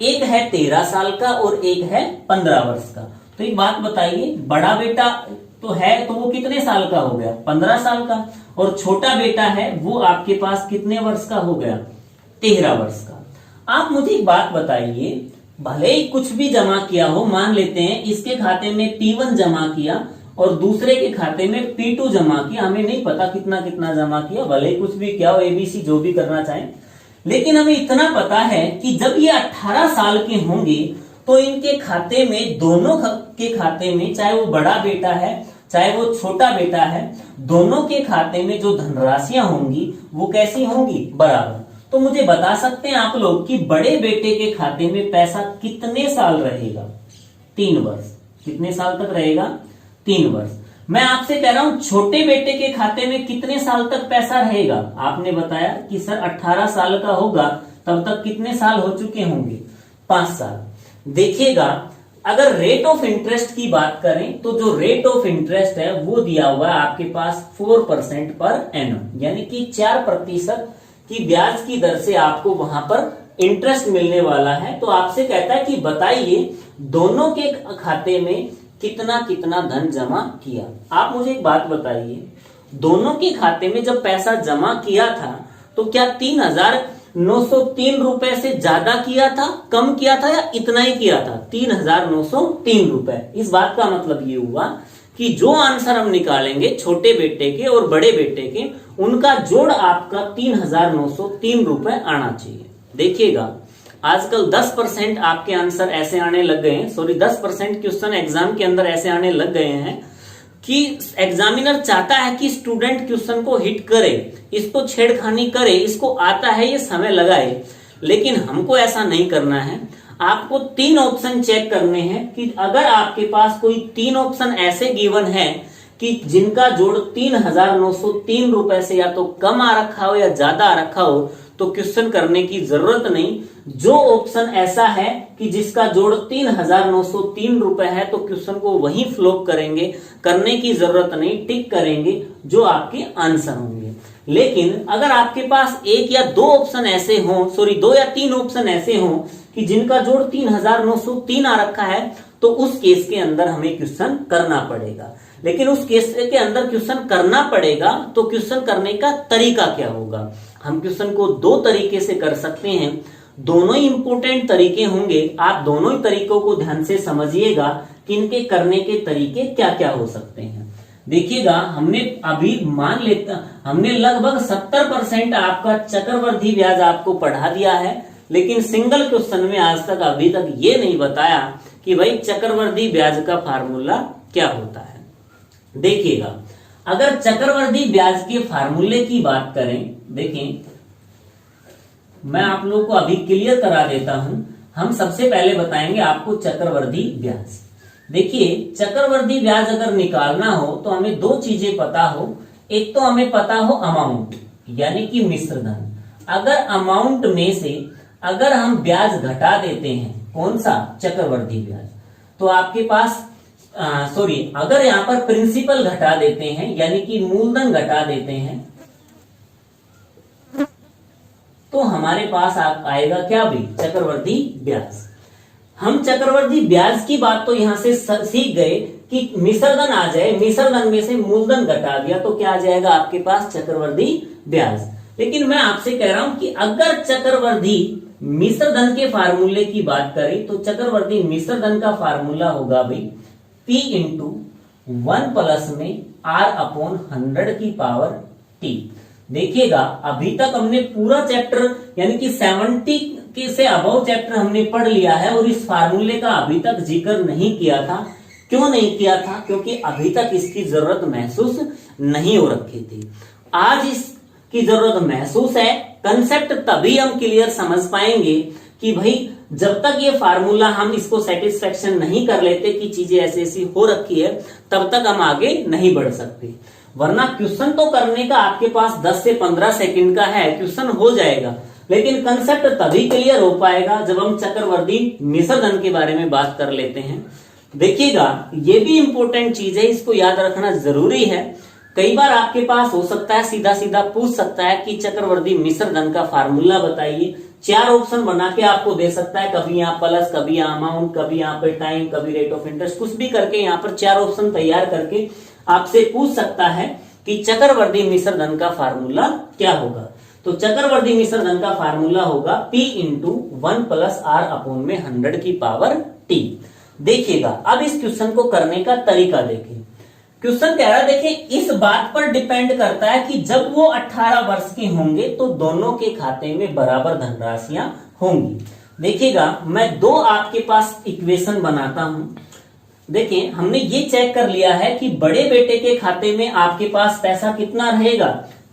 एक है 13 साल का और एक है 15 वर्ष का। तो एक बात बताइए, बड़ा बेटा तो है तो वो कितने साल का हो गया? 15 साल का। और छोटा बेटा है वो आपके पास कितने वर्ष का हो गया? 13 वर्ष का। आप मुझे एक बात बताइए, भले ही कुछ भी जमा किया हो, मान लेते हैं इसके खाते में P1 जमा किया और दूसरे के खाते में P2 जमा किया, हमें नहीं पता कितना कितना जमा किया, भले ही कुछ भी किया हो, ABC जो भी करना चाहें, लेकिन हमें इतना पता है कि जब ये 18 साल के होंगे तो इनके खाते में, दोनों के खाते में, चाहे वो बड़ा बेटा है चाहे वो छोटा बेटा है, दोनों के खाते में जो धनराशियां होंगी वो कैसी होंगी? बराबर। तो मुझे बता सकते हैं आप लोग कि बड़े बेटे के खाते में पैसा कितने साल रहेगा? 3 वर्ष। कितने साल तक रहेगा? 3 वर्ष। मैं आपसे कह रहा हूं छोटे बेटे के खाते में कितने साल तक पैसा रहेगा? आपने बताया कि सर 18 साल का होगा, तब तक कितने साल हो चुके होंगे? 5 साल। देखिएगा, अगर रेट ऑफ इंटरेस्ट की बात करें तो जो रेट ऑफ इंटरेस्ट है वो दिया हुआ है आपके पास 4% पर एनम, यानी कि 4% की ब्याज की दर से आपको वहां पर इंटरेस्ट मिलने वाला है। तो आपसे कहता है कि बताइए दोनों के खाते में कितना कितना धन जमा किया। आप मुझे एक बात बताइए, दोनों के खाते में जब पैसा जमा किया था तो क्या 3,903 रुपए से ज्यादा किया था, कम किया था, या इतना ही किया था? 3,903 रुपए। इस बात का मतलब ये हुआ कि जो आंसर हम निकालेंगे छोटे बेटे के और बड़े बेटे के, उनका जोड़ आपका 3,903 रुपए आना चाहिए। देखिएगा, आजकल 10% आपके आंसर ऐसे आने लग गए हैं, 10% क्वेश्चन एग्जाम के अंदर ऐसे आने लग गए हैं कि एग्जामिनर चाहता है कि स्टूडेंट क्वेश्चन को हिट करे, इसको छेड़खानी करे, इसको आता है ये समय लगाए, लेकिन हमको ऐसा नहीं करना है। आपको 3 ऑप्शन चेक करने हैं कि अगर आपके पास कोई 3 ऑप्शन ऐसे गिवन है कि जिनका जोड़ 3,903 रुपए से या तो कम आ रखा हो या ज्यादा आ रखा हो, तो क्वेश्चन करने की जरूरत नहीं। जो ऑप्शन ऐसा है कि जिसका जोड़ 3,903 रुपए है तो क्वेश्चन को वहीं फ्लॉप करेंगे, करने की जरूरत नहीं, टिक करेंगे जो आपके आंसर होंगे। लेकिन अगर आपके पास 1 या 2 ऑप्शन ऐसे हों, 2 या 3 ऑप्शन ऐसे हों कि जिनका जोड़ 3,903 आ रखा है, तो उस केस के अंदर हमें क्वेश्चन करना पड़ेगा। लेकिन उस केस के अंदर क्वेश्चन करना पड़ेगा तो क्वेश्चन करने का तरीका क्या होगा? हम क्वेश्चन को 2 तरीके से कर सकते हैं। दोनों ही इंपोर्टेंट तरीके होंगे, आप दोनों ही तरीकों को ध्यान से समझिएगा कि इनके करने के तरीके क्या क्या हो सकते हैं। देखिएगा, हमने अभी मान लेता हमने लगभग 70% आपका चक्रवर्ती ब्याज आपको पढ़ा दिया है, लेकिन सिंगल क्वेश्चन में आज तक अभी तक ये नहीं बताया कि भाई चक्रवर्ती ब्याज का फार्मूला क्या होता है। देखिएगा, अगर चक्रवर्ती ब्याज के फार्मूले की बात करें, देखें मैं आप लोगों को अभी क्लियर करा देता हूं। हम सबसे पहले बताएंगे आपको चक्रवर्ती ब्याज। देखिए, चक्रवर्ती ब्याज अगर निकालना हो तो हमें दो चीजें पता हो। एक तो हमें पता हो अमाउंट, यानी कि मिश्र धन। अगर अमाउंट में से अगर हम ब्याज घटा देते हैं, कौन सा, चक्रवर्ती ब्याज, तो आपके पास अगर यहां पर प्रिंसिपल घटा देते हैं, यानी कि मूलधन घटा देते हैं, तो हमारे पास आएगा क्या भी, चक्रवर्ती ब्याज। हम चक्रवर्ती ब्याज की बात तो यहां से सीख गए कि मिश्रधन आ जाए, मिश्रधन में से मूलधन घटा दिया तो क्या आ जाएगा आपके पास, चक्रवर्ती ब्याज। लेकिन मैं आपसे कह रहा हूं कि अगर चक्रवर्ती मिश्रधन के फार्मूले की बात करें तो चक्रवर्ती मिश्रधन का फार्मूला होगा भाई P इंटू 1 प्लस में R अपॉन 100 की पावर T। देखिएगा, अभी तक हमने पूरा चैप्टर यानी कि 70 के से अबव चैप्टर हमने पढ़ लिया है और इस फार्मूले का अभी तक जिक्र नहीं किया था। क्यों नहीं किया था? क्योंकि अभी तक इसकी जरूरत महसूस नहीं हो रखी थी। आज इसकी जरूरत महसूस है। कंसेप्ट तभी हम क्लियर समझ पाएंगे कि भाई जब तक ये फार्मूला हम इसको सेटिस्फेक्शन नहीं कर लेते कि चीजें ऐसी ऐसी हो रखी है, तब तक हम आगे नहीं बढ़ सकते। वरना क्वेश्चन तो करने का आपके पास 10 से 15 सेकंड का है, क्वेश्चन हो जाएगा, लेकिन कंसेप्ट तभी क्लियर हो पाएगा जब हम चक्रवर्ती मिश्रधन के बारे में बात कर लेते हैं। देखिएगा, ये भी इंपॉर्टेंट चीज है, इसको याद रखना जरूरी है। कई बार आपके पास हो सकता है सीधा सीधा पूछ सकता है कि चक्रवर्ती मिश्रधन का फार्मूला बताइए। 4 ऑप्शन बना के आपको दे सकता है, कभी यहाँ प्लस, कभी यहाँ अमाउंट, कभी यहाँ पे टाइम, कभी रेट ऑफ इंटरेस्ट, कुछ भी करके यहाँ पर 4 ऑप्शन तैयार करके आपसे पूछ सकता है कि चक्रवर्ती मिश्रधन का फार्मूला क्या होगा। तो चक्रवर्ती मिश्रधन का फार्मूला होगा P into 1 plus R upon में 100 की पावर T। देखिएगा, अब इस क्वेश्चन को करने का तरीका देखिए। क्वेश्चन कह रहा है, देखिए इस बात पर डिपेंड करता है कि जब वो 18 वर्ष के होंगे तो दोनों के खाते में बराबर धनराशियां होंगी। देखिएगा, मैं दो आपके पास इक्वेशन बनाता हूं। देखिए, हमने ये चेक कर लिया है कि बड़े बेटे के खाते में आपके पास पैसा कितना रहेगा,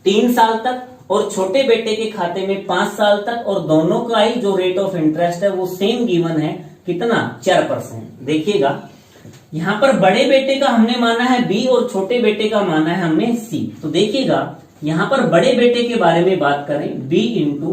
3 साल तक, और छोटे बेटे के खाते में 5 साल तक, और दोनों का ही जो रेट ऑफ इंटरेस्ट है वो सेम गिवन है, कितना, 4%। देखिएगा, यहां पर बड़े बेटे का हमने माना है B और छोटे बेटे का माना है हमने C। तो देखिएगा, यहां पर बड़े बेटे के बारे में बात करें, B इंटू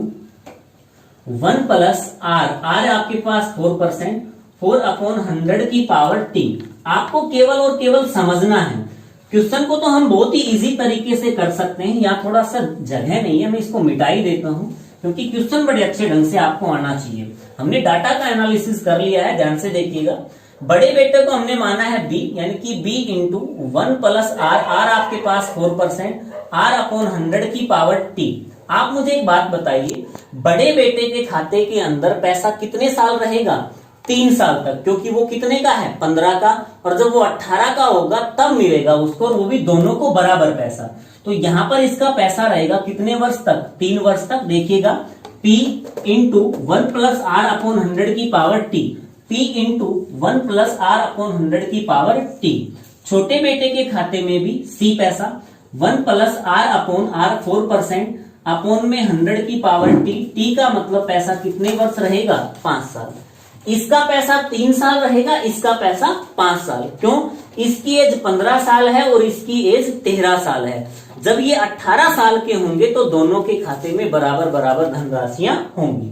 1 प्लस R आपके पास 4%, 4 अपॉन 100 की पावर T। आपको केवल और केवल समझना है। क्वेश्चन को तो हम बहुत ही इजी तरीके से कर सकते हैं, यहाँ थोड़ा सा जगह नहीं है, मैं इसको मिटा ही देता हूं क्योंकि क्वेश्चन बड़े अच्छे ढंग से आपको आना चाहिए। हमने डाटा का एनालिसिस कर लिया है, ध्यान से देखिएगा। बड़े बेटे को हमने माना है B, यानी कि B इंटू 1 प्लस R आपके पास 4%, R अपॉन 100 की पावर T। आप मुझे एक बात बताइए, बड़े बेटे के खाते के अंदर पैसा कितने साल रहेगा, 3 साल तक, क्योंकि वो कितने का है, 15 का, और जब वो 18 का होगा तब मिलेगा उसको, और वो भी दोनों को बराबर पैसा। तो यहां पर इसका पैसा रहेगा कितने वर्ष तक, 3 वर्ष तक। देखिएगा, P into 1 plus R upon 100 की power T, P into 1 plus R upon 100 की पावर T। छोटे बेटे के खाते में भी C पैसा, 1 plus R upon R 4% upon में 100 की पावर T। T का मतलब पैसा कितने वर्ष रहेगा, 5 साल। इसका पैसा 3 साल रहेगा, इसका पैसा 5 साल। क्यों? इसकी एज 15 साल है और इसकी एज 13 साल है। जब ये 18 साल के होंगे तो दोनों के खाते में बराबर बराबर धनराशियां होंगी।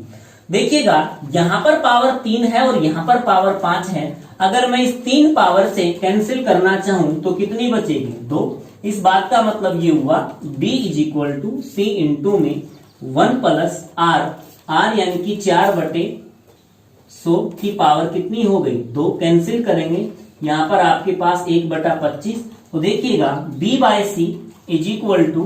देखिएगा, यहां पर पावर 3 है और यहां पर पावर 5 है। अगर मैं इस 3 पावर से कैंसिल करना चाहूं तो कितनी बचेगी, 2। इस बात का मतलब ये हुआ B is equal to C into में 1 प्लस R यानी कि 4/100 की पावर कितनी हो गई, 2। कैंसिल करेंगे, यहां पर आपके पास 1/25। तो देखिएगा, B by C is equal to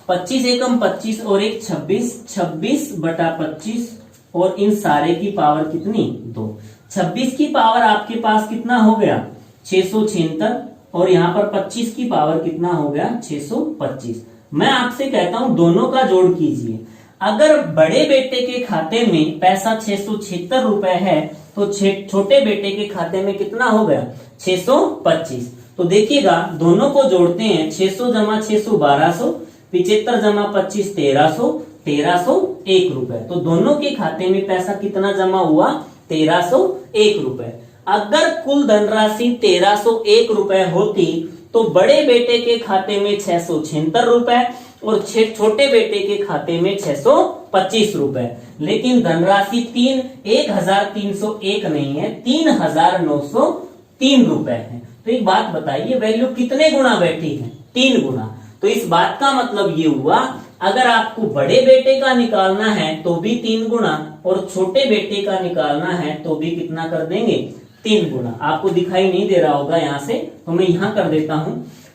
25 एकम 25 और 1 26, 26/25 और इन सारे की पावर कितनी 2। 26 की पावर आपके पास कितना हो गया 676 और यहाँ पर 25 की पावर कितना हो गया 625। मैं आपसे कहता हूं दोनों का जोड़ कीजिए। अगर बड़े बेटे के खाते में पैसा 676 रुपए है तो छोटे बेटे के खाते में कितना हो गया 625। तो देखिएगा दोनों को जोड़ते हैं 600 जमा 600 1200, 75 जमा 25 1300, 1301 रुपए। तो दोनों के खाते में पैसा कितना जमा हुआ 1301 रुपए। अगर कुल धनराशि 1301 रुपए होती तो बड़े बेटे के खाते में 676 रुपए और छोटे बेटे के खाते में 625 रुपए। लेकिन धनराशि 1301 नहीं है, 3903 रुपए है। तो एक बात बताइए वैल्यू कितने गुना बैठी है 3 गुना। तो इस बात का मतलब ये हुआ अगर आपको बड़े बेटे का निकालना है तो भी 3 गुना और छोटे बेटे का निकालना है तो भी कितना कर देंगे 3 गुना। आपको दिखाई नहीं दे रहा होगा यहाँ से, तो मैं यहाँ कर देता हूं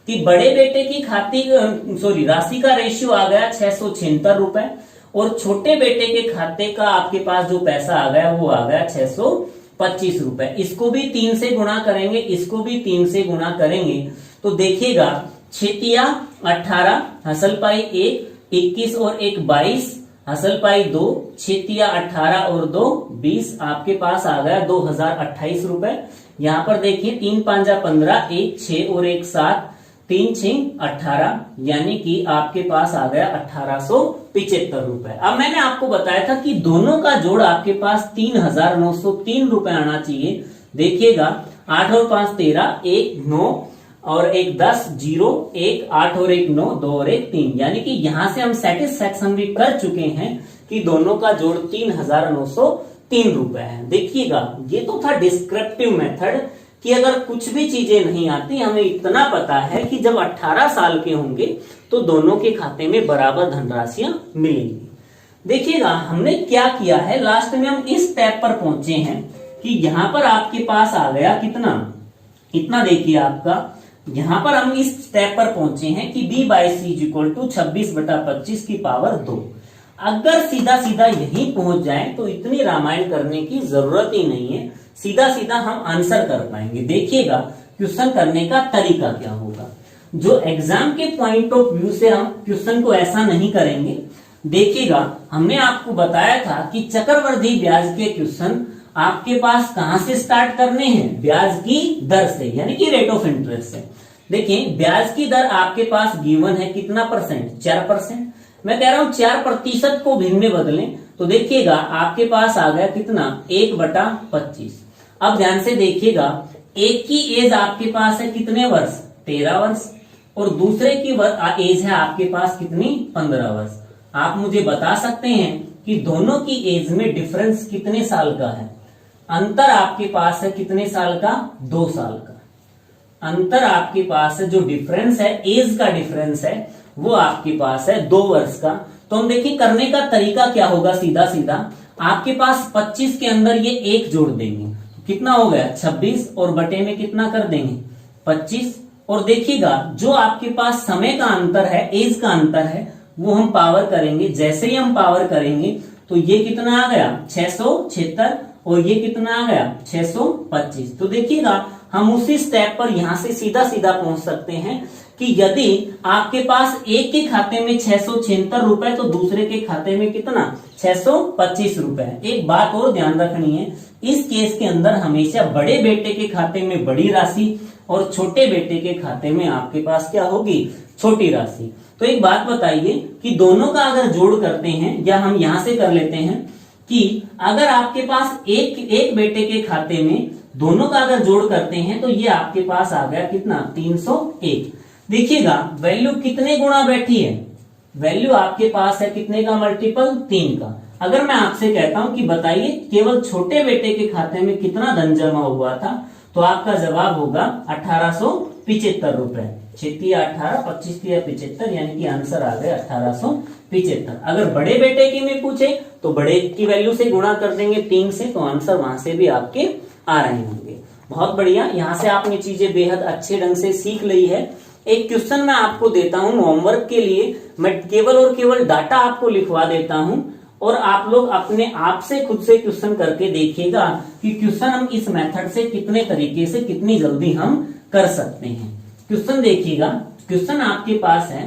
कि बड़े बेटे की राशि का रेशियो आ गया 676 रुपए और छोटे बेटे के खाते का आपके पास जो पैसा आ गया वो आ गया 625 रुपए। इसको भी 3 से गुणा करेंगे, इसको भी 3 से गुणा करेंगे तो देखिएगा 6 18, हसल पाई 1, 21 और 1 22, हसल पाई 2, 6 18 और 2 20, आपके पास आ गया 2028 रुपए। यहाँ पर देखिए 3 5 15, 1 6 और 1 7, 3 6 18, यानी कि आपके पास आ गया 1875 रुपए। अब मैंने आपको बताया था कि दोनों का जोड़ आपके पास 3903 रुपए आना चाहिए। देखिएगा 8 और 5 13, 1 9 और 1 10, 0 1 8 और 1 9, 2 और 1 3, यानी कि यहां से हम सेटिस्फैक्शन भी कर चुके हैं कि दोनों का जोड़ 3903 रुपए है। देखिएगा ये तो था डिस्क्रिप्टिव मेथड कि अगर कुछ भी चीजें नहीं आती, हमें इतना पता है कि जब 18 साल के होंगे तो दोनों के खाते में बराबर धनराशियां मिलेंगी। देखिएगा हमने क्या किया है, लास्ट में हम इस स्टेप पर पहुंचे हैं कि यहां पर आपके पास आ गया कितना, इतना देखिए आपका यहां पर हम इस स्टेप पर पहुंचे हैं कि b by C equal to 26/25 की पावर 2। अगर सीधा सीधा यहीं पहुंच जाए तो इतनी रामायण करने की जरूरत ही नहीं है, सीधा सीधा हम आंसर कर पाएंगे। देखिएगा क्वेश्चन करने का तरीका क्या होगा। जो एग्जाम के पॉइंट ऑफ व्यू से हम क्वेश्चन को ऐसा नहीं करेंगे। देखिएगा हमने आपको बताया था कि चक्रवृद्धि ब्याज के क्वेश्चन आपके पास कहां से स्टार्ट करने हैं, ब्याज की दर से, यानी कि रेट ऑफ इंटरेस्ट से। देखिए ब्याज की दर आपके पास गिवन है कितना परसेंट, 4%। मैं कह रहा हूं 4% को भिन्न में बदलें तो देखिएगा आपके पास आ गया कितना 1/25। अब ध्यान से देखिएगा, एक की एज आपके पास है कितने वर्ष 13 वर्ष और दूसरे की एज है आपके पास कितनी 15 वर्ष। आप मुझे बता सकते हैं कि दोनों की एज में डिफरेंस कितने साल का है। अंतर आपके पास है कितने साल का 2 साल का। अंतर आपके पास है जो डिफरेंस है, एज का डिफरेंस है वो आपके पास है 2 वर्ष का। तो हम देखिए करने का तरीका क्या होगा, सीधा सीधा आपके पास 25 के अंदर ये 1 जोड़ देंगे तो कितना हो गया 26 और बटे में कितना कर देंगे 25। और देखिएगा जो आपके पास समय का अंतर है, एज का अंतर है, वो हम पावर करेंगे। जैसे ही हम पावर करेंगे तो ये कितना आ गया 676 और ये कितना आ गया 625। तो देखिएगा हम उसी स्टेप पर यहां से सीधा सीधा पहुंच सकते हैं कि यदि आपके पास एक के खाते में 676 रुपए तो दूसरे के खाते में कितना 625 रुपए। एक बात और ध्यान रखनी है, इस केस के अंदर हमेशा बड़े बेटे के खाते में बड़ी राशि और छोटे बेटे के खाते में आपके पास क्या होगी छोटी राशि। तो एक बात बताइए कि दोनों का अगर जोड़ करते हैं, या हम यहां से कर लेते हैं कि अगर आपके पास एक बेटे के खाते में दोनों का अगर जोड़ करते हैं तो ये आपके पास आ गया कितना 301। देखिएगा वैल्यू कितने गुना बैठी है, वैल्यू आपके पास है कितने का मल्टीपल 3 का। अगर मैं आपसे कहता हूं कि बताइए केवल छोटे बेटे के खाते में कितना धन जमा हुआ था, तो आपका जवाब होगा 1875 रुपए। 6 18 25 75, यानी कि आंसर आ गया 1875। अगर बड़े बेटे की में पूछे तो बड़े की वैल्यू से गुणा कर देंगे 3 से, तो आंसर वहां से भी आपके आ रहे होंगे। बहुत बढ़िया, यहाँ से आपने चीजें बेहद अच्छे ढंग से सीख ली है। एक क्वेश्चन मैं आपको देता हूं होमवर्क के लिए, मैं केवल और केवल डाटा आपको लिखवा देता हूं और आप लोग अपने आप से खुद से क्वेश्चन करके देखिएगा कि क्वेश्चन हम इस मेथड से कितने तरीके से कितनी जल्दी हम कर सकते हैं। क्वेश्चन देखिएगा, क्वेश्चन आपके पास है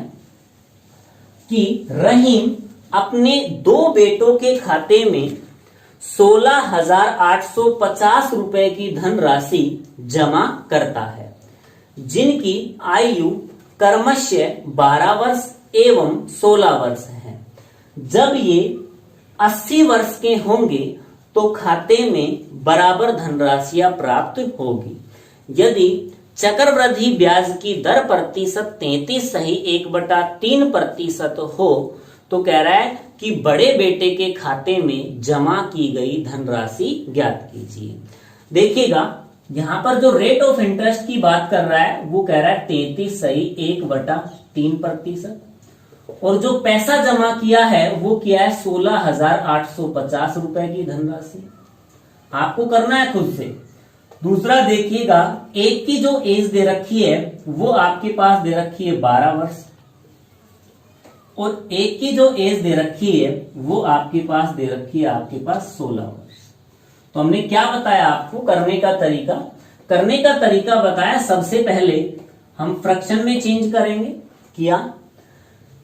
कि रहीम अपने 2 बेटों के खाते में 16,850 रुपए की धनराशि जमा करता है, जिनकी आयु क्रमशः 12 वर्ष एवं 16 वर्ष है। जब ये 80 वर्ष के होंगे तो खाते में बराबर धनराशियां प्राप्त होगी। यदि चक्रवृद्धि ब्याज की दर प्रतिशत 33 सही 1/3% हो तो कह रहा है कि बड़े बेटे के खाते में जमा की गई धनराशि ज्ञात कीजिए। देखिएगा यहां पर जो रेट ऑफ इंटरेस्ट की बात कर रहा है वो कह रहा है 33 सही 1/3%, और जो पैसा जमा किया है वो किया है 16,850 रुपए की धनराशि। आपको करना है खुद से। दूसरा देखिएगा, एक की जो एज दे रखी है वो आपके पास दे रखी है 12 वर्ष, और एक की जो एज दे रखी है वो आपके पास दे रखी है आपके पास 16 वर्ष। तो हमने क्या बताया आपको करने का तरीका? करने का तरीका बताया, सबसे पहले हम फ्रैक्शन में चेंज करेंगे। किया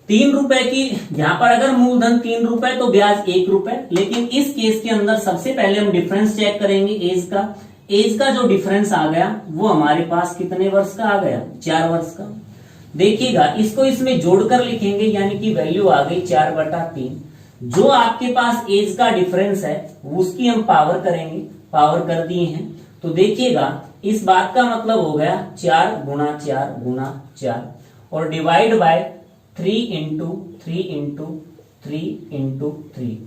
3 रुपए की, यहां पर अगर मूलधन 3 रुपए तो ब्याज 1 रुपए, लेकिन इस केस के अंदर सबसे पहले हम डिफरेंस चेक करेंगे एज का। एज का जो डिफरेंस आ गया वो हमारे पास कितने वर्ष का आ गया? 4 वर्ष का। देखिएगा इसको इसमें जोड़कर लिखेंगे, यानी कि वैल्यू आ गई 4/3। जो आपके पास एज का डिफरेंस है उसकी हम पावर करेंगे, पावर कर दिए हैं। तो देखिएगा इस बात का मतलब हो गया 4 गुणा 4 गुणा 4 और divide by 3 into 3 into 3 into 3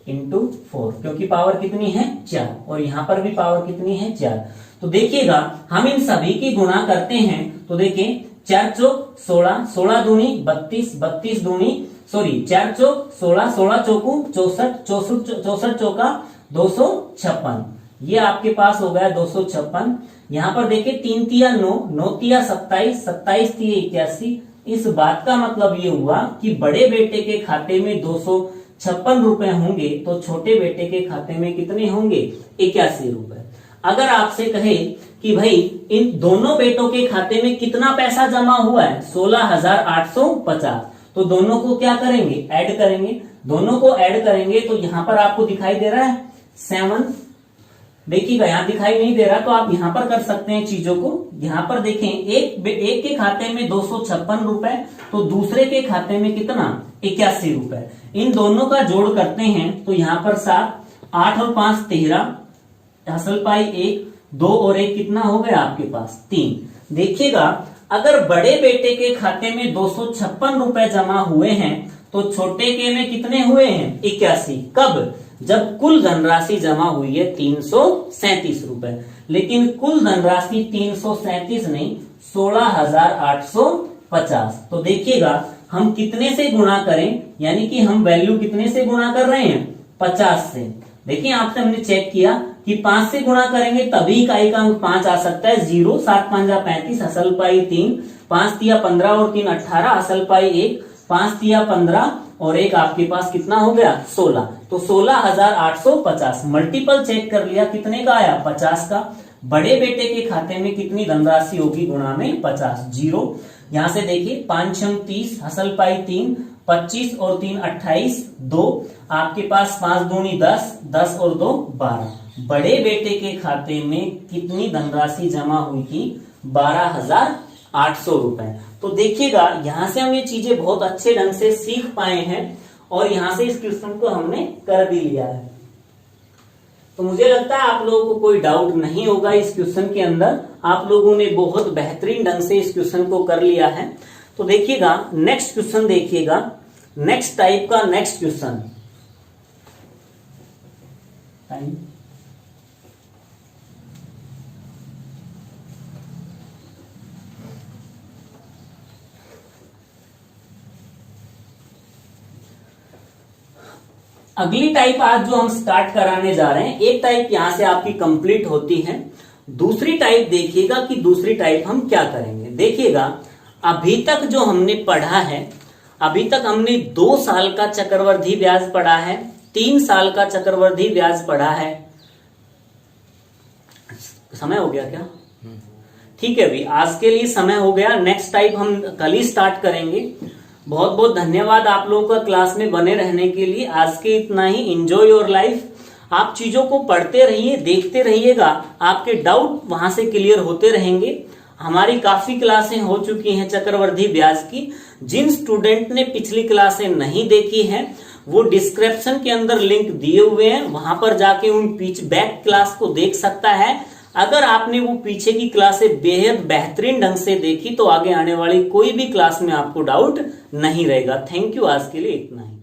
into 4, क्योंकि पावर कितनी है 4, और यहां पर भी पावर कितनी है 4। तो देखिएगा हम इन सभी की गुणा करते हैं तो देखिए 4 चौक 16, 16 दूनी 32, 32 दूनी 4 चौक 16, 16 चौकू 64, 64 चौका 256, ये आपके पास हो गया 256। यहां पर देखिए 3 तिया 9, 9 तिया 27, 27 तिया 81। इस बात का मतलब ये हुआ कि बड़े बेटे के खाते में 256 रुपए होंगे तो छोटे बेटे के खाते में कितने होंगे? 81 रुपए। अगर आपसे कहे कि भाई इन दोनों बेटों के खाते में कितना पैसा जमा हुआ है? 16,850, तो दोनों को क्या करेंगे? ऐड करेंगे। दोनों को ऐड करेंगे तो यहां पर आपको दिखाई दे रहा है 7। देखिएगा यहां दिखाई नहीं दे रहा तो आप यहां पर कर सकते हैं चीजों को। यहां पर देखें एक के खाते में 256 रुपए तो दूसरे के खाते में कितना? 81 रुपए। इन दोनों का जोड़ करते हैं तो यहां पर 7, 8 और 5 13, असल पाई 1, 2 और 1 कितना हो गया आपके पास? 3। देखिएगा अगर बड़े बेटे के खाते में 256 रुपए जमा हुए हैं तो छोटे के में कितने हुए हैं? 81। कब? जब कुल धनराशि जमा हुई है 337 रुपए, लेकिन कुल धनराशि 337 नहीं 16,850। तो देखिएगा हम कितने से गुणा करें, यानी कि हम वैल्यू कितने से गुणा कर रहे हैं? 50 से। देखिए आपसे हमने चेक किया कि 5 से गुणा करेंगे तभी इकाई का अंक 5 आ सकता है। 0, 7 5 35, असल पाई 3, 5 तिया 15 और 3 18, असल पाई 1, 5 तिया 15 और 1 आपके पास कितना हो गया? 16। तो 16,850 मल्टीपल चेक कर लिया, कितने का आया? 50 का। बड़े बेटे के खाते में कितनी धनराशि होगी? गुणा में 50। 0 यहां से देखिए 5 6 30, असल पाई 3, 25 और 3 28, 2 आपके पास 5 दूनी 10, 10 और 2 12। बड़े बेटे के खाते में कितनी धनराशि जमा हुई थी? 12,800 रुपए। तो देखिएगा यहां से हम ये चीजें बहुत अच्छे ढंग से सीख पाए हैं और यहां से इस क्वेश्चन को हमने कर भी लिया है। तो मुझे लगता है आप लोगों को कोई डाउट नहीं होगा इस क्वेश्चन के अंदर। आप लोगों ने बहुत बेहतरीन ढंग से इस क्वेश्चन को कर लिया है। तो देखिएगा नेक्स्ट क्वेश्चन, देखिएगा नेक्स्ट टाइप का नेक्स्ट क्वेश्चन। अगली टाइप आज जो हम स्टार्ट कराने जा रहे हैं, एक टाइप यहां से आपकी कंप्लीट होती है। दूसरी टाइप देखिएगा कि दूसरी टाइप हम क्या करेंगे। देखिएगा अभी तक जो हमने पढ़ा है, अभी तक हमने 2 साल का चक्रवृद्धि ब्याज पढ़ा है, 3 साल का चक्रवृद्धि ब्याज पढ़ा है। समय हो गया क्या? ठीक है भाई, आज के लिए समय हो गया। नेक्स्ट टाइप हम कल ही स्टार्ट करेंगे। बहुत बहुत धन्यवाद आप लोगों का क्लास में बने रहने के लिए। आज के इतना ही। Enjoy your life. आप चीजों को पढ़ते रहिए, देखते रहिएगा, आपके डाउट वहां से क्लियर होते रहेंगे। हमारी काफी क्लासें हो चुकी हैं चक्रवृद्धि ब्याज की। जिन स्टूडेंट ने पिछली क्लासें नहीं देखी हैं वो डिस्क्रिप्शन के अंदर लिंक दिए हुए हैं, वहां पर जाके उन बैक क्लास को देख सकता है। अगर आपने वो पीछे की क्लासें बेहद बेहतरीन ढंग से देखी तो आगे आने वाली कोई भी क्लास में आपको डाउट नहीं रहेगा। थैंक यू, आज के लिए इतना ही।